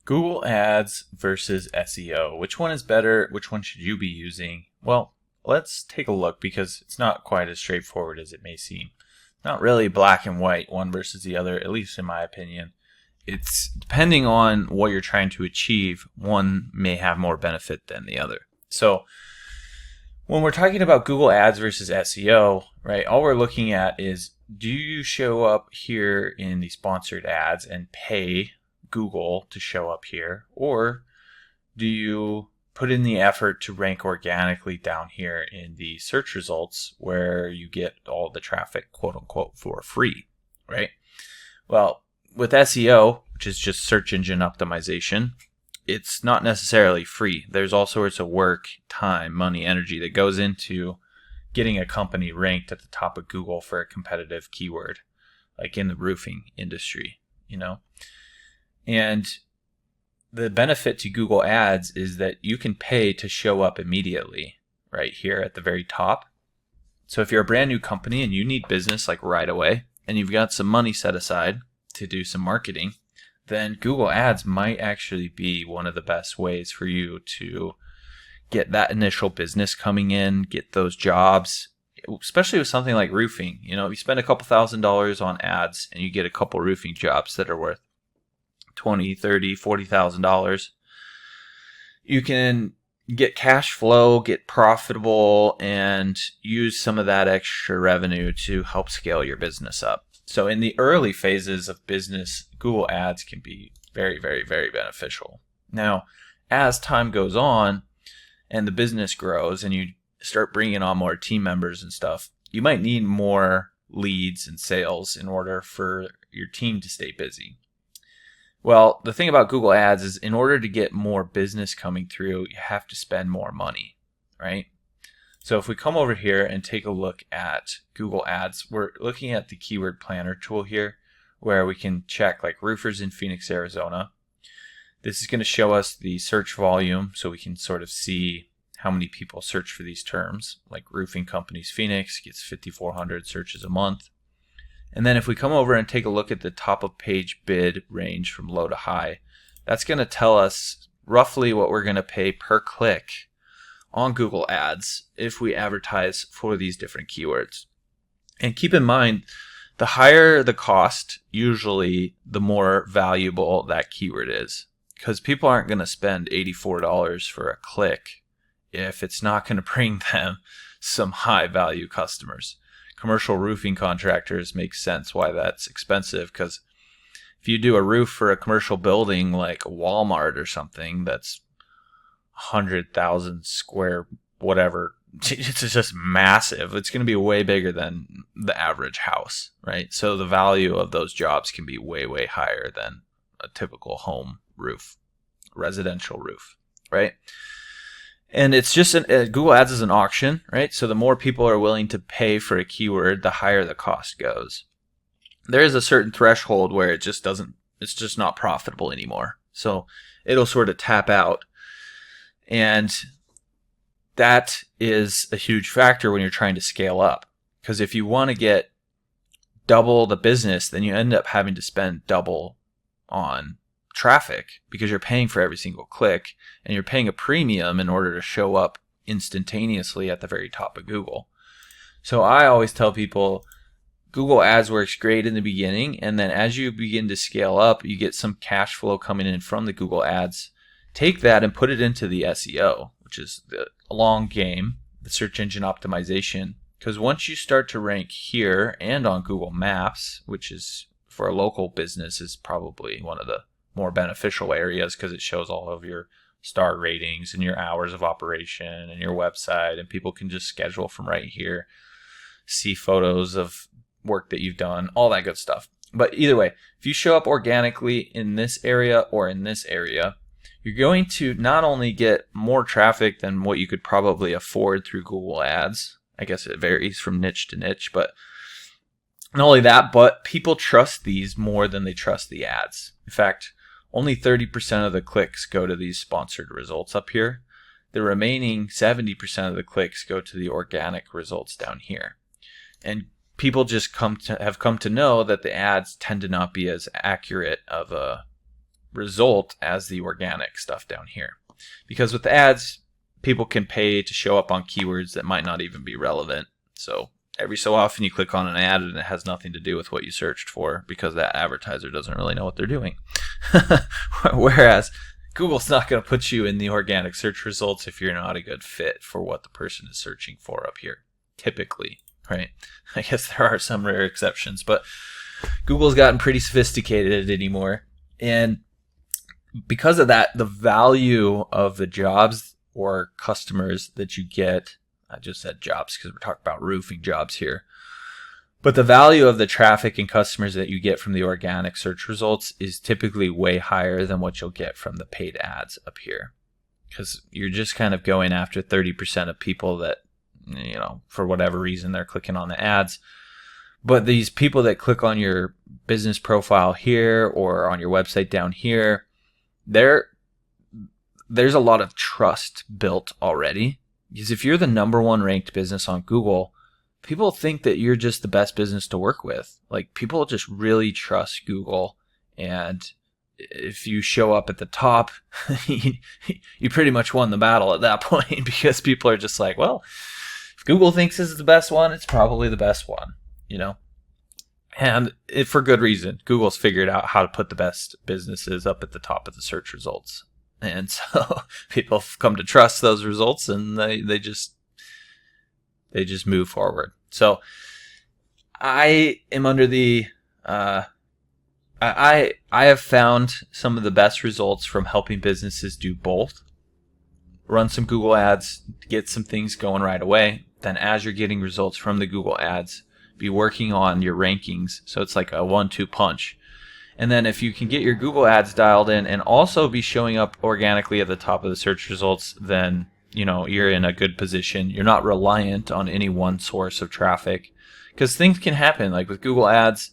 Google Ads versus SEO. Which one is better? Which one should you be using? Well, let's take a look because it's not quite as straightforward as it may seem. Not really black and white, one versus the other, at least in my opinion. It's depending on what you're trying to achieve, one may have more benefit than the other. So when we're talking about Google Ads versus SEO, right, all we're looking at is, do you show up here in the sponsored ads and pay Google to show up here, or do you put in the effort to rank organically down here in the search results where you get all the traffic, quote unquote, for free, right? Well, with SEO, which is just search engine optimization, it's not necessarily free. There's all sorts of work, time, money, energy that goes into getting a company ranked at the top of Google for a competitive keyword, like in the roofing industry, And the benefit to Google Ads is that you can pay to show up immediately right here at the very top. So if you're a brand new company and you need business like right away, and you've got some money set aside to do some marketing, then Google Ads might actually be one of the best ways for you to get that initial business coming in, get those jobs, especially with something like roofing. If you spend a couple $1,000s on ads and you get a couple roofing jobs that are worth $20,000, $30,000, $40,000, you can get cash flow, get profitable, and use some of that extra revenue to help scale your business up. So in the early phases of business, Google Ads can be very, very, very beneficial. Now, as time goes on and the business grows and you start bringing on more team members and stuff, you might need more leads and sales in order for your team to stay busy. Well, the thing about Google Ads is in order to get more business coming through, you have to spend more money, right? So if we come over here and take a look at Google Ads, we're looking at the keyword planner tool here where we can check like roofers in Phoenix, Arizona. This is going to show us the search volume so we can sort of see how many people search for these terms. Like roofing companies Phoenix gets 5,400 searches a month. And then if we come over and take a look at the top of page bid range from low to high, that's going to tell us roughly what we're going to pay per click on Google Ads if we advertise for these different keywords. And keep in mind, the higher the cost, usually the more valuable that keyword is, because people aren't going to spend $84 for a click if it's not going to bring them some high value customers. Commercial roofing contractors make sense why that's expensive, because if you do a roof for a commercial building like a Walmart or something that's 100,000 square whatever, it's just massive. It's going to be way bigger than the average house, right? So the value of those jobs can be way, way higher than a typical home roof, residential roof, right? And it's just Google Ads is an auction, right? So the more people are willing to pay for a keyword, the higher the cost goes. There is a certain threshold where it's just not profitable anymore. So it'll sort of tap out. And that is a huge factor when you're trying to scale up. Because if you want to get double the business, then you end up having to spend double on traffic because you're paying for every single click and you're paying a premium in order to show up instantaneously at the very top of Google. So I always tell people Google Ads works great in the beginning, and then as you begin to scale up, you get some cash flow coming in from the Google Ads. Take that and put it into the SEO, which is the long game, the search engine optimization. Because once you start to rank here and on Google Maps, which is for a local business is probably one of the more beneficial areas because it shows all of your star ratings and your hours of operation and your website, and people can just schedule from right here, see photos of work that you've done, all that good stuff. But either way, if you show up organically in this area or in this area, you're going to not only get more traffic than what you could probably afford through Google Ads. I guess it varies from niche to niche, but not only that, but people trust these more than they trust the ads. In fact, only 30% of the clicks go to these sponsored results up here. The remaining 70% of the clicks go to the organic results down here. And people just have come to know that the ads tend to not be as accurate of a result as the organic stuff down here. Because with ads, people can pay to show up on keywords that might not even be relevant. So every so often you click on an ad and it has nothing to do with what you searched for because that advertiser doesn't really know what they're doing. Whereas Google's not going to put you in the organic search results if you're not a good fit for what the person is searching for up here, typically, right? I guess there are some rare exceptions, but Google's gotten pretty sophisticated anymore. And because of that, the value of the jobs or customers that you get, I just said jobs because we're talking about roofing jobs here, but the value of the traffic and customers that you get from the organic search results is typically way higher than what you'll get from the paid ads up here, because you're just kind of going after 30% of people that, you know, for whatever reason they're clicking on the ads. But these people that click on your business profile here or on your website down here, there's a lot of trust built already. Because if you're the #1 ranked business on Google, people think that you're just the best business to work with. Like, people just really trust Google. And if you show up at the top, you pretty much won the battle at that point, because people are just like, well, if Google thinks this is the best one, it's probably the best one, you know? And for good reason. Google's figured out how to put the best businesses up at the top of the search results. And so people have come to trust those results, and they just move forward. So I am under the I have found some of the best results from helping businesses do both. Run some Google ads, get some things going right away. Then as you're getting results from the Google ads, be working on your rankings. So it's like a 1-2 punch. And then if you can get your Google ads dialed in and also be showing up organically at the top of the search results, then, you know, you're in a good position. You're not reliant on any one source of traffic, because things can happen. Like with Google ads,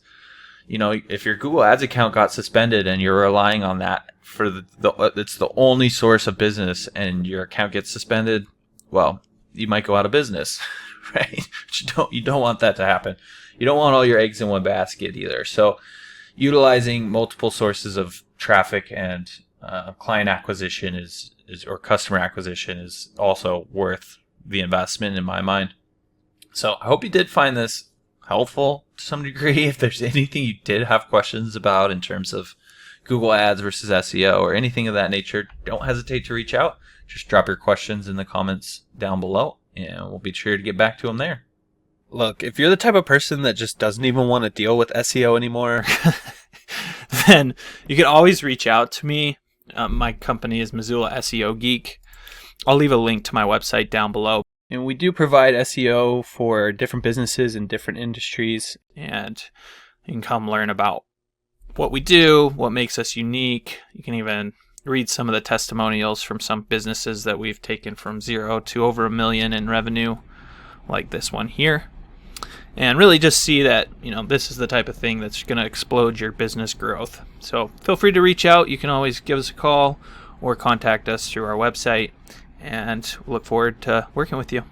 you know, if your Google ads account got suspended and you're relying on that for it's the only source of business, and your account gets suspended, well, you might go out of business, right? You don't want that to happen. You don't want all your eggs in one basket either. So utilizing multiple sources of traffic and client acquisition or customer acquisition is also worth the investment in my mind. So I hope you did find this helpful to some degree. If there's anything you did have questions about in terms of Google Ads versus SEO or anything of that nature, don't hesitate to reach out. Just drop your questions in the comments down below, and we'll be sure to get back to them there. Look, if you're the type of person that just doesn't even want to deal with SEO anymore, then you can always reach out to me. My company is Missoula SEO Geek. I'll leave a link to my website down below. And we do provide SEO for different businesses in different industries. And you can come learn about what we do, what makes us unique. You can even read some of the testimonials from some businesses that we've taken from 0 to over $1 million in revenue, like this one here. And really just see that, you know, this is the type of thing that's going to explode your business growth. So feel free to reach out. You can always give us a call or contact us through our website, and we'll look forward to working with you.